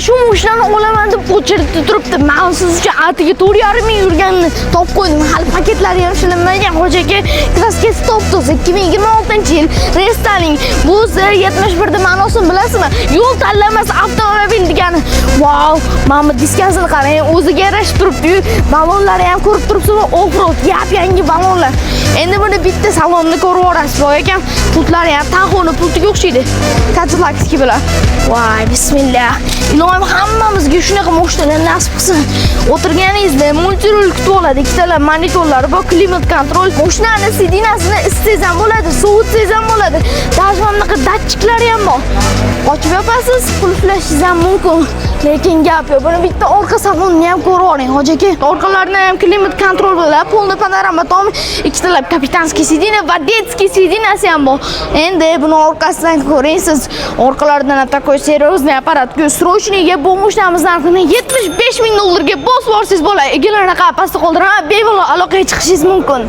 shu mashinani olaman deb o'chirib turibdi. Men siz uchun atiga 4,5 ming yurganini topib qo'ydim. Hali paketlari ham ishlanmagan. Xo'ja aka, kraska stop 2026-yil restoring. Bu 71 da ma'nosini bilasizmi? Yo'l tanlamas avtomobil degani. Wow, mana bu diskasini qarang, o'ziga yarashib turibdi-yu. Ballonlari ham ko'rib turibsizmi? Off-road, yangi ballonlar. Endi buni bitta salonni ko'rib olasiz, boy ekan. Putlari ham taxoni pultiga o'xshaydi. Cadillac bilan. Voy, bismillah. Ilohim hammamizga shunaqa mashinalar nasib qilsin. O'tirganingizda multirul kutib oladi. Ikkitalar monitorlari bor, klimat kontrol. Mashinani sidinasini isitsangiz ham bo'ladi, sovutsangiz ham bo'ladi. Даже bunaqa datchiklari ham bor. Ochib yopasiz, qulflashingiz ham mumkin. Lekin gap yo'q. Buni bitta orqa salonni ham ko'rib oling, hoji aka. Orqalarida ham klimat kontrol bilan, polniy panorama tom, ikkitalar kapitanskiy sidina va detskiy sidinasi ham bor. Endi buni orqasidan ko'ring siz. Orqalaridan atakoy seriozniy apparat srochniga bu mashinamiz narxini 75 ming dollarga bosib borsangiz bo'ladi. Egalarni qapasda qoldiraman, bemalol aloqaga chiqishingiz mumkin.